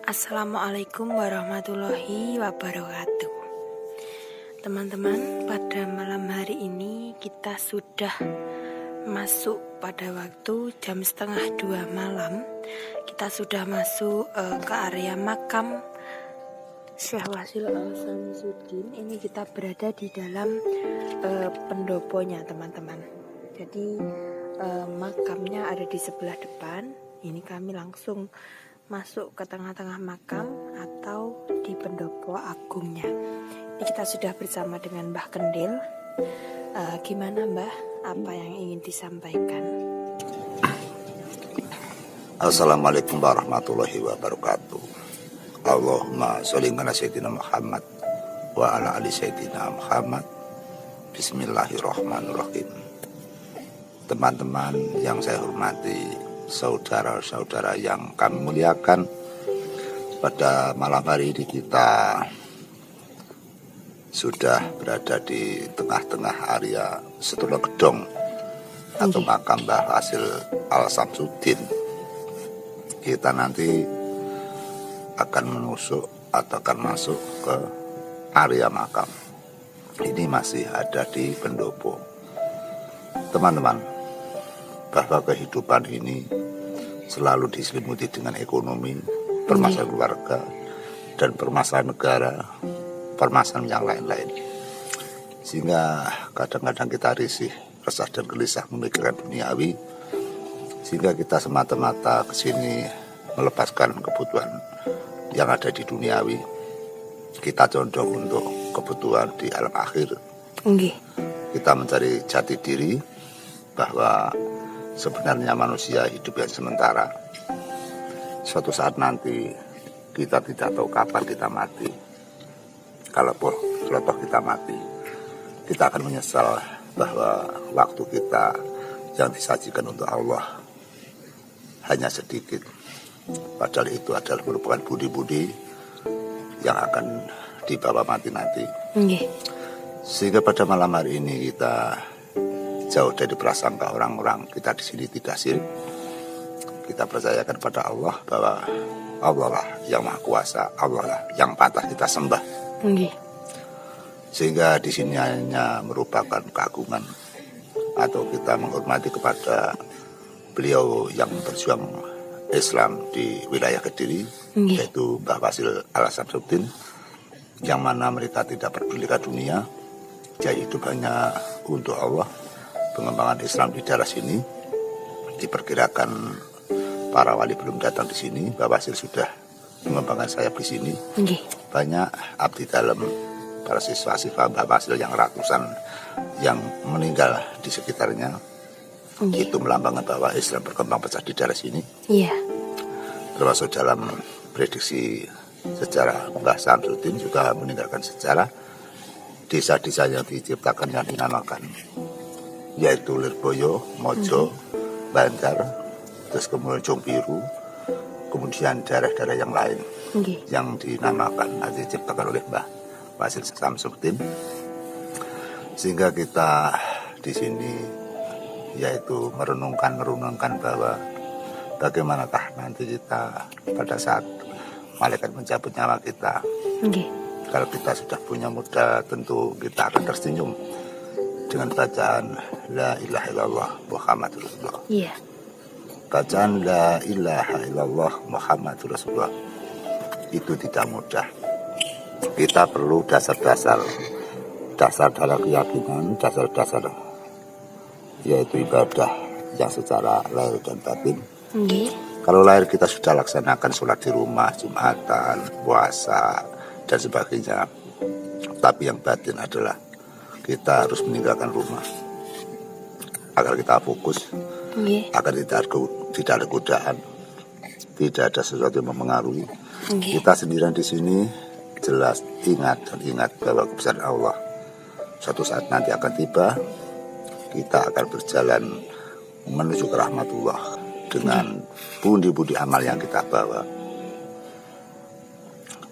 Assalamualaikum warahmatullahi wabarakatuh. Teman-teman, pada malam hari ini kita sudah masuk pada waktu jam 1:30 malam. Kita sudah masuk ke area makam Syekh Wasil Al-Samsuddin. Ini kita berada di dalam pendoponya, teman-teman. Jadi makamnya ada di sebelah depan. Ini kami langsung masuk ke tengah-tengah makam atau di pendopo agungnya. Ini kita sudah bersama dengan Mbah Kendil. Gimana Mbah? Apa yang ingin disampaikan? Assalamualaikum warahmatullahi wabarakatuh. Allahumma sholli ala sayyidina Muhammad wa ala ali sayyidina Muhammad. Bismillahirrahmanirrahim. Teman-teman yang saya hormati, saudara-saudara yang kami muliakan, pada malam hari ini kita sudah berada di tengah-tengah area Setulur Gedong atau makam Mbah Wasil Al-Samsuddin. Kita nanti akan menusuk atau akan masuk ke area makam. Ini masih ada di pendopo. Teman-teman, bahwa kehidupan ini selalu diselimuti dengan ekonomi, permasalahan keluarga, dan permasalahan negara, permasalahan yang lain-lain. Sehingga kadang-kadang kita risih, resah dan gelisah memikirkan duniawi, sehingga kita semata-mata kesini melepaskan kebutuhan yang ada di duniawi. Kita condong untuk kebutuhan di alam akhir. Kita mencari jati diri bahwa sebenarnya manusia hidup yang sementara. Suatu saat nanti kita tidak tahu kapan kita mati. Kalau kita mati, kita akan menyesal bahwa waktu kita yang disajikan untuk Allah hanya sedikit. Padahal itu adalah merupakan budi-budi yang akan dibawa mati nanti. Sehingga pada malam hari ini kita jauh dari prasangka orang-orang. Kita di sini tidak syirik. Kita percayakan pada Allah bahwa Allah lah yang Maha Kuasa, Allah lah yang patah kita sembah. Sehingga di sini hanya merupakan keagungan atau kita menghormati kepada beliau yang berjuang Islam di wilayah Kediri, yaitu Mbah Wasil Al-Samsuddin, yang mana mereka tidak pedulikan dunia, dia hidup hanya untuk Allah. Pengembangan Islam di daerah sini diperkirakan para wali belum datang di sini. Mbah Wasil sudah mengembangkan sayap di sini. Banyak abdi dalam para siswa-siswa Mbah Wasil yang ratusan yang meninggal di sekitarnya. Itu melambangkan bahwa Islam berkembang pesat di daerah sini. Termasuk dalam prediksi sejarah Mbah Samsuddin juga meninggalkan sejarah desa-desa yang diciptakan yang dinamakan, yaitu Lirboyo, Mojo, Banjar, terus kemudian Jombiru, kemudian daerah-daerah yang lain yang dinamakan atau diciptakan oleh Mbah Wasil Samsuddin. Sehingga kita di sini yaitu merenungkan bahwa bagaimanakah nanti kita pada saat malaikat mencabut nyawa kita. Kalau kita sudah punya modal, tentu kita akan tersenyum dengan bacaan La ilaha illallah Muhammadur Rasulullah. Bacaan La ilaha illallah Muhammadur Rasulullah itu tidak mudah. Kita perlu dasar dalam keyakinan, dasar yaitu ibadah yang secara lahir dan batin. Kalau lahir kita sudah laksanakan sholat di rumah, Jumatan, puasa, dan sebagainya. Tapi yang batin adalah kita harus meninggalkan rumah agar kita fokus, agar tidak ada godaan, tidak ada sesuatu yang mempengaruhi. Kita sendirian di sini jelas ingat bahwa kebesaran Allah suatu saat nanti akan tiba. Kita akan berjalan menuju ke rahmatullah dengan budi-budi amal yang kita bawa.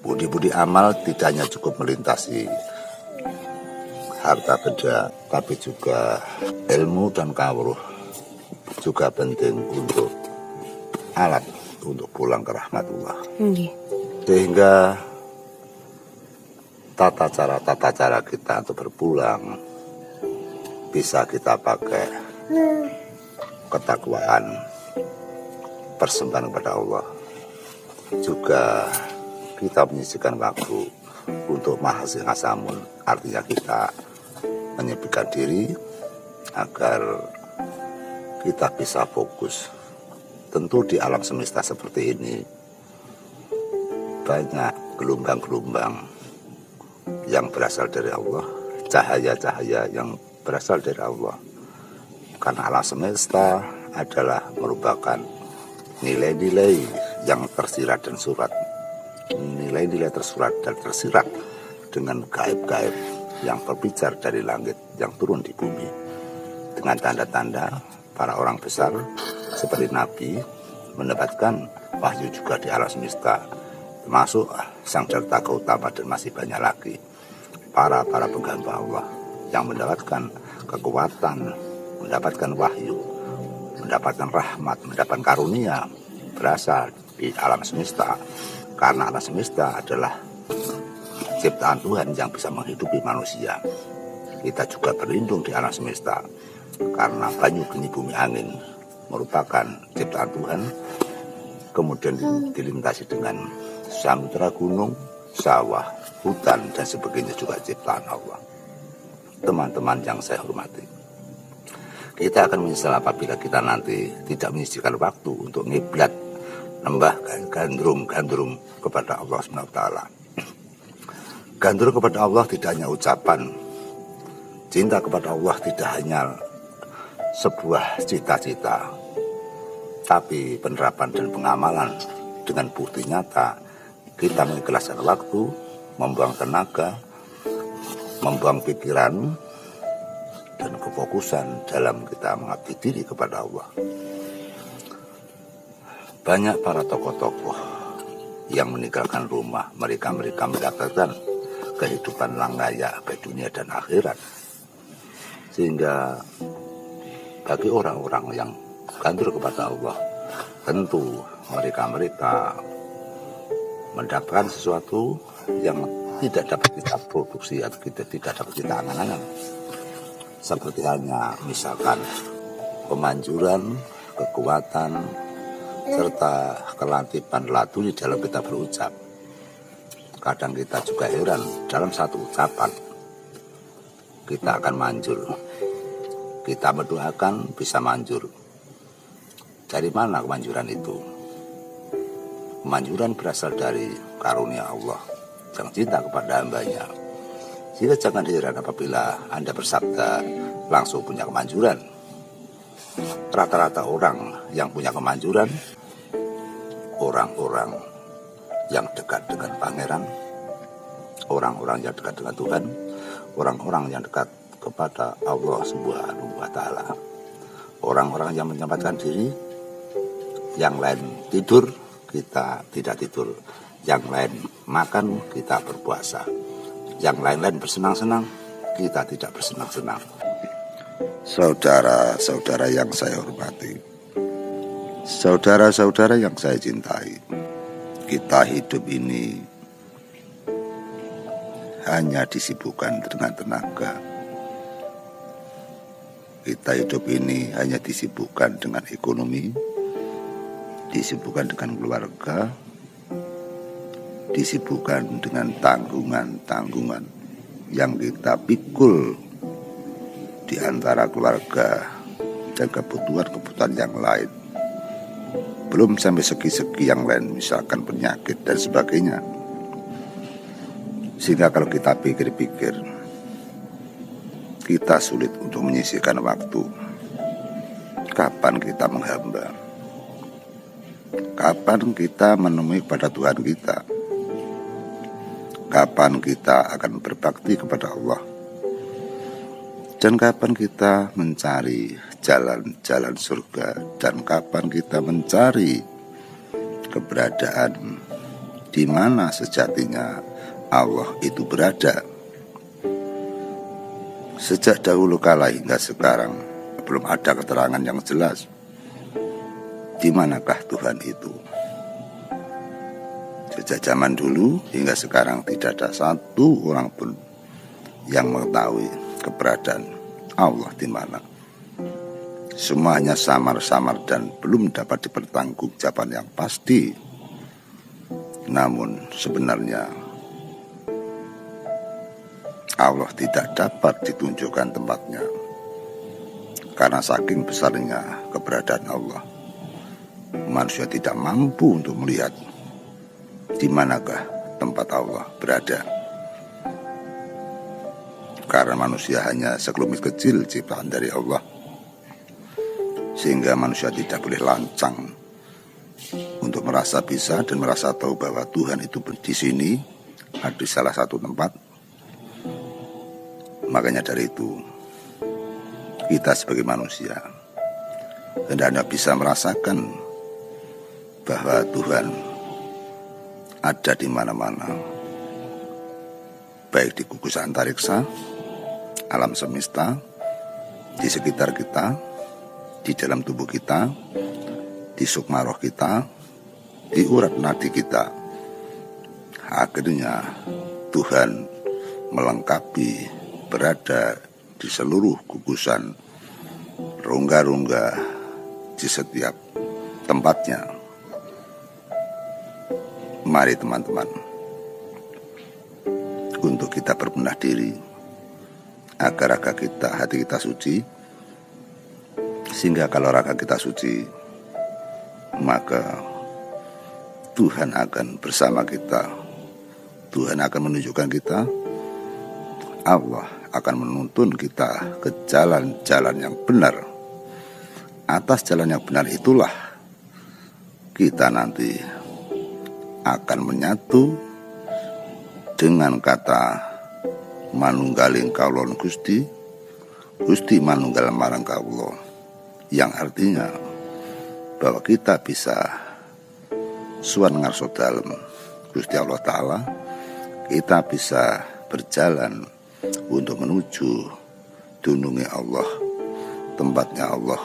Budi-budi amal tidak hanya cukup melintasi harta benda, tapi juga ilmu dan kawruh juga penting untuk alat untuk pulang ke rahmatullah. Sehingga tata cara kita untuk berpulang bisa kita pakai ketakwaan, persembahan kepada Allah. Juga kita menyisihkan waktu untuk mahasiswa samun, artinya kita menyepikan diri agar kita bisa fokus. Tentu di alam semesta seperti ini banyak gelombang-gelombang yang berasal dari Allah, cahaya-cahaya yang berasal dari Allah. Karena alam semesta adalah merupakan nilai-nilai yang tersirat dan surat, nilai-nilai tersurat dan tersirat dengan gaib-gaib yang berbicara dari langit yang turun di bumi, dengan tanda-tanda para orang besar seperti Nabi mendapatkan wahyu juga di alam semesta, termasuk Sang Jartaka Utama dan masih banyak lagi para penghamba Allah yang mendapatkan kekuatan, mendapatkan wahyu, mendapatkan rahmat, mendapatkan karunia berasal di alam semesta. Karena alam semesta adalah ciptaan Tuhan yang bisa menghidupi manusia. Kita juga berlindung di alam semesta karena banyu, geni, bumi, angin merupakan ciptaan Tuhan. Kemudian dilintasi dengan samudra, gunung, sawah, hutan, dan sebagainya juga ciptaan Allah. Teman-teman yang saya hormati, kita akan menyesal apabila kita nanti tidak menyisihkan waktu untuk ngiblat, nembah, gandrung kepada Allah SWT. Gandrung kepada Allah tidak hanya ucapan, cinta kepada Allah tidak hanya sebuah cita-cita, tapi penerapan dan pengamalan dengan bukti nyata. Kita mengikhlaskan waktu, membuang tenaga, membuang pikiran, dan kefokusan dalam kita mengabdi diri kepada Allah. Banyak para tokoh-tokoh yang meninggalkan rumah, mereka mendapatkan kehidupan langgaya baik dunia dan akhirat. Sehingga bagi orang-orang yang gandrung kepada Allah, tentu mereka mendapatkan sesuatu yang tidak dapat kita produksi atau tidak dapat kita angan-angan. Seperti hanya misalkan pemanjuran, kekuatan, serta kelantipan laduni dalam kita berucap. Kadang kita juga heran, dalam satu ucapan kita akan manjur. Kita mendoakan bisa manjur. Dari mana kemanjuran itu? Kemanjuran berasal dari karunia Allah yang cinta kepada hambanya. Sehingga jangan heran apabila Anda bersabda langsung punya kemanjuran. Rata-rata orang yang punya kemanjuran, orang-orang yang dekat dengan pangeran, orang-orang yang dekat dengan Tuhan, orang-orang yang dekat kepada Allah Subhanahu wa Ta'ala. Orang-orang yang menyempatkan diri, yang lain tidur, kita tidak tidur. Yang lain makan, kita berpuasa. Yang lain-lain bersenang-senang, kita tidak bersenang-senang. Saudara-saudara yang saya hormati, saudara-saudara yang saya cintai, kita hidup ini hanya disibukkan dengan tenaga. Kita hidup ini hanya disibukkan dengan ekonomi, disibukkan dengan keluarga, disibukkan dengan tanggungan-tanggungan yang kita pikul di antara keluarga dan kebutuhan-kebutuhan yang lain. Belum sampai segi-segi yang lain, misalkan penyakit dan sebagainya. Sehingga kalau kita pikir-pikir, kita sulit untuk menyisihkan waktu. Kapan kita menghamba? Kapan kita menemui pada Tuhan kita? Kapan kita akan berbakti kepada Allah? Dan kapan kita mencari jalan-jalan surga? Dan kapan kita mencari keberadaan di mana sejatinya Allah itu berada? Sejak dahulu kala hingga sekarang belum ada keterangan yang jelas di manakah Tuhan itu. Sejak zaman dulu hingga sekarang tidak ada satu orang pun yang mengetahui keberadaan Allah di mana. Semuanya samar-samar dan belum dapat dipertanggungjawabkan yang pasti. Namun sebenarnya Allah tidak dapat ditunjukkan tempatnya karena saking besarnya keberadaan Allah. Manusia tidak mampu untuk melihat di manakah tempat Allah berada. Karena manusia hanya sekelumit kecil ciptaan dari Allah, sehingga manusia tidak boleh lancang untuk merasa bisa dan merasa tahu bahwa Tuhan itu di sini, ada di salah satu tempat. Makanya dari itu, kita sebagai manusia hendaknya bisa merasakan bahwa Tuhan ada di mana-mana, baik di gugusan antariksa, alam semesta, di sekitar kita, di dalam tubuh kita, di sukma roh kita, di urat nadi kita. Akhirnya Tuhan melengkapi, berada di seluruh gugusan, rongga-rongga di setiap tempatnya. Mari teman-teman, untuk kita berbenah diri agar raga kita, hati kita suci, sehingga kalau raga kita suci, maka Tuhan akan bersama kita. Tuhan akan menunjukkan kita, Allah akan menuntun kita ke jalan-jalan yang benar. Atas jalan yang benar itulah kita nanti akan menyatu dengan kata manunggaling kaulon Gusti, Gusti manunggal marang kawula, yang artinya bahwa kita bisa suwan ngarso dalem Gusti Allah Ta'ala, kita bisa berjalan untuk menuju dununge Allah, tempatnya Allah,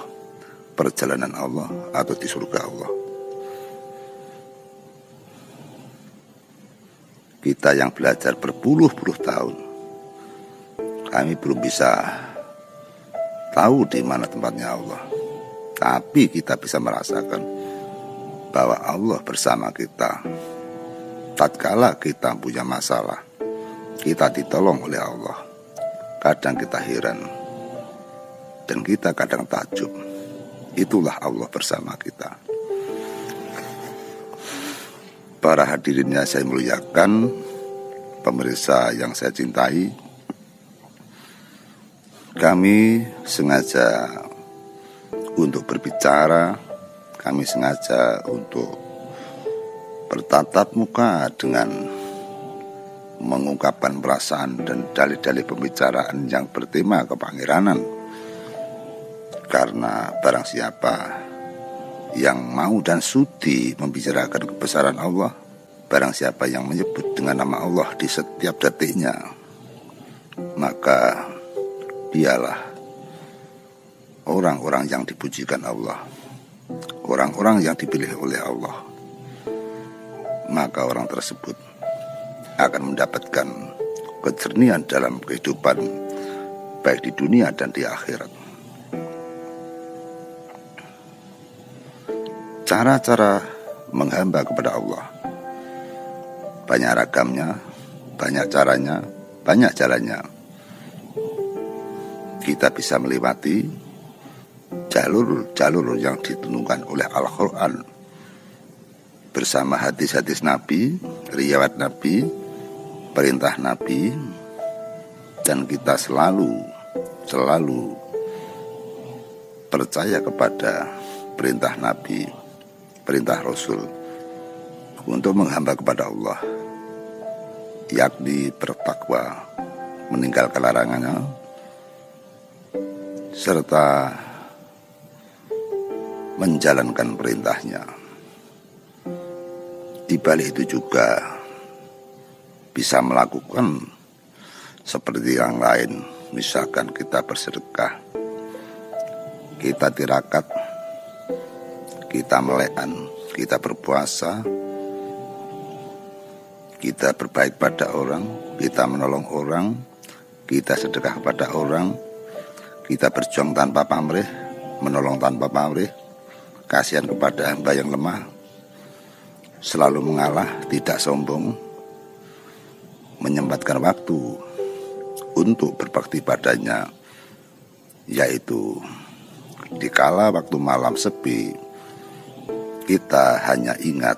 perjalanan Allah, atau di surga Allah. Kita yang belajar berpuluh-puluh tahun, kami belum bisa tahu di mana tempatnya Allah. Tapi kita bisa merasakan bahwa Allah bersama kita. Tatkala kita punya masalah, kita ditolong oleh Allah. Kadang kita heran dan kita kadang takjub. Itulah Allah bersama kita. Para hadirinnya saya muliakan, pemirsa yang saya cintai, kami sengaja untuk berbicara, kami sengaja untuk bertatap muka dengan mengungkapkan perasaan dan dalih-dalih pembicaraan yang bertema kepangeranan. Karena barang siapa yang mau dan sudi membicarakan kebesaran Allah, barang siapa yang menyebut dengan nama Allah di setiap detiknya, maka dialah orang-orang yang dipujikan Allah, orang-orang yang dipilih oleh Allah. Maka orang tersebut akan mendapatkan kejernihan dalam kehidupan, baik di dunia dan di akhirat. Cara-cara menghamba kepada Allah banyak ragamnya, banyak caranya, banyak jalannya. Kita bisa melewati jalur-jalur yang ditentukan oleh Al-Quran bersama hadis-hadis Nabi, riwayat Nabi, perintah Nabi, dan kita selalu percaya kepada perintah Nabi, perintah Rasul untuk menghamba kepada Allah, yakni bertakwa, meninggalkan larangannya, serta menjalankan perintahnya. Di balik itu juga bisa melakukan seperti yang lain, misalkan kita bersedekah, kita tirakat, kita melekan, kita berpuasa, kita berbaik pada orang, kita menolong orang, kita sedekah kepada orang, kita berjuang tanpa pamrih, menolong tanpa pamrih, kasihan kepada hamba yang lemah, selalu mengalah, tidak sombong, menyempatkan waktu untuk berbakti padanya, yaitu dikala waktu malam sepi, kita hanya ingat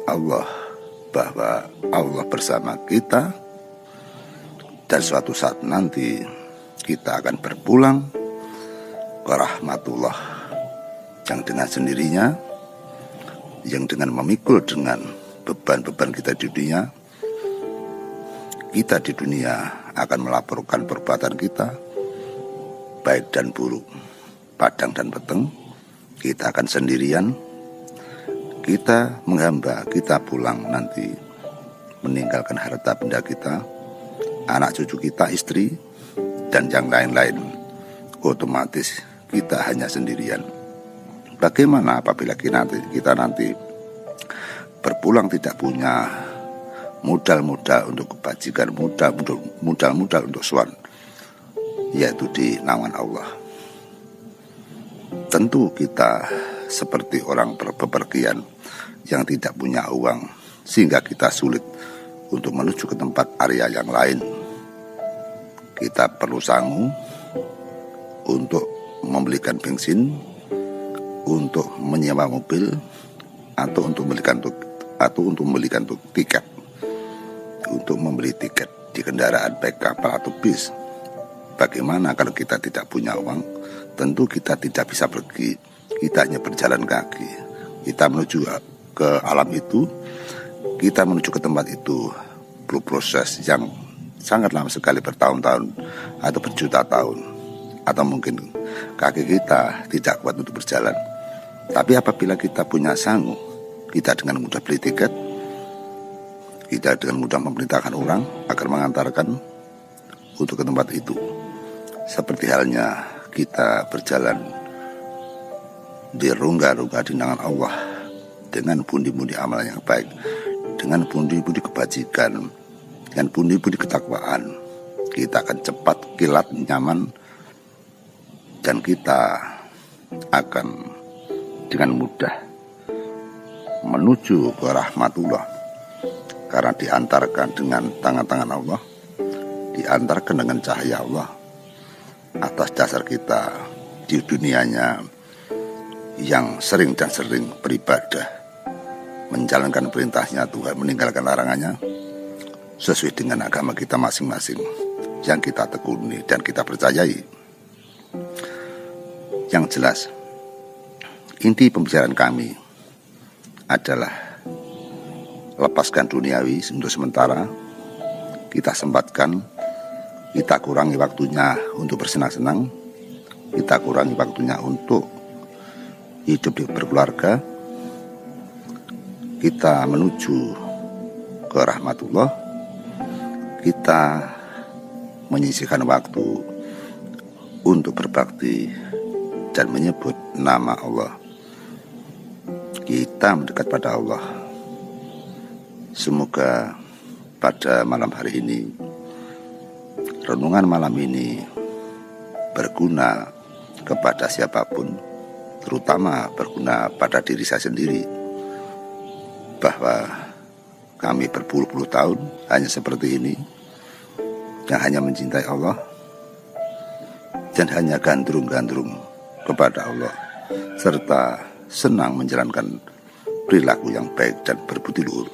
Allah, bahwa Allah bersama kita, dan suatu saat nanti kita akan berpulang ke rahmatullah yang dengan sendirinya, yang dengan memikul dengan beban-beban kita di dunia. Kita di dunia akan melaporkan perbuatan kita, baik dan buruk, padang dan peteng. Kita akan sendirian, kita menghamba, kita pulang nanti meninggalkan harta benda kita, anak cucu kita, istri, dan yang lain-lain. Otomatis kita hanya sendirian. Bagaimana apabila kita nanti berpulang tidak punya modal-modal untuk kebajikan, modal-modal untuk sowan, yaitu di naungan Allah. Tentu kita seperti orang bepergian yang tidak punya uang, sehingga kita sulit untuk menuju ke tempat area yang lain. Kita perlu sangu untuk membelikan bensin, untuk menyewa mobil, atau untuk membelikan tiket, untuk membeli tiket di kendaraan baik kapal atau bis. Bagaimana kalau kita tidak punya uang? Tentu kita tidak bisa pergi, kita hanya berjalan kaki. Kita menuju ke alam itu, kita menuju ke tempat itu perlu proses yang sangat lama sekali, bertahun-tahun atau berjuta tahun, atau mungkin kaki kita tidak kuat untuk berjalan. Tapi apabila kita punya sangu, kita dengan mudah beli tiket, kita dengan mudah memerintahkan orang agar mengantarkan untuk ke tempat itu. Seperti halnya kita berjalan di rongga-rongga di naungan Allah dengan pundi-pundi amal yang baik, dengan pundi-pundi kebajikan, dengan pundi-pundi ketakwaan, kita akan cepat, kilat, nyaman, dan kita akan dengan mudah menuju ke rahmatullah, karena diantarkan dengan tangan-tangan Allah, diantarkan dengan cahaya Allah. Atas dasar kita di dunianya yang sering dan sering beribadah, menjalankan perintahnya Tuhan, meninggalkan larangannya, sesuai dengan agama kita masing-masing yang kita tekuni dan kita percayai. Yang jelas, inti pembicaraan kami adalah lepaskan duniawi untuk sementara, kita sempatkan, kita kurangi waktunya untuk bersenang-senang, kita kurangi waktunya untuk hidup berkeluarga, kita menuju ke rahmatullah, kita menyisihkan waktu untuk berbakti dan menyebut nama Allah. Kita mendekat pada Allah. Semoga pada malam hari ini, renungan malam ini berguna kepada siapapun, terutama berguna pada diri saya sendiri, bahwa kami berpuluh-puluh tahun hanya seperti ini, yang hanya mencintai Allah dan hanya gandrung-gandrung kepada Allah, serta senang menjalankan perilaku yang baik dan berbudi luhur.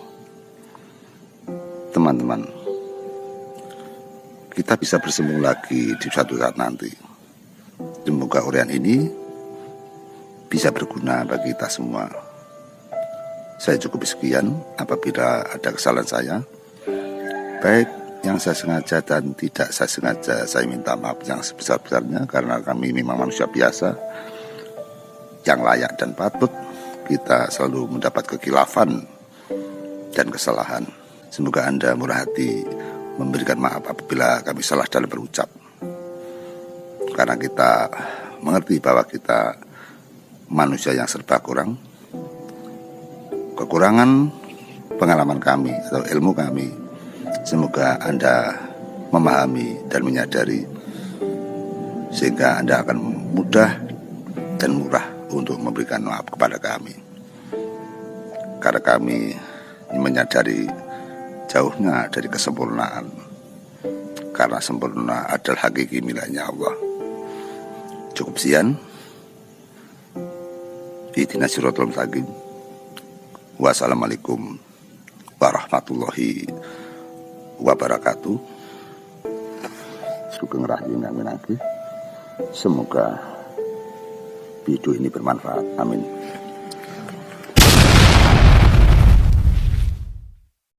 Teman-teman, kita bisa bersembung lagi di suatu saat nanti. Semoga uraian ini bisa berguna bagi kita semua. Saya cukup sekian. Apabila ada kesalahan saya, baik yang saya sengaja dan tidak saya sengaja, saya minta maaf yang sebesar-besarnya, karena kami memang manusia biasa yang layak dan patut kita selalu mendapat kekhilafan dan kesalahan. Semoga Anda murah hati memberikan maaf apabila kami salah dalam berucap, karena kita mengerti bahwa kita manusia yang serba kurang, kekurangan pengalaman kami atau ilmu kami, semoga Anda memahami dan menyadari, sehingga Anda akan mudah dan murah untuk memberikan maaf kepada kami. Karena kami menyadari jauhnya dari kesempurnaan, karena sempurna adalah hakiki miliknya Allah. Cukup sekian. Ihdinas siratal mustaqim. Wassalamualaikum warahmatullahi wabarakatuh. Sugeng Rahayu Ngaminake. Semoga video ini bermanfaat. Amin.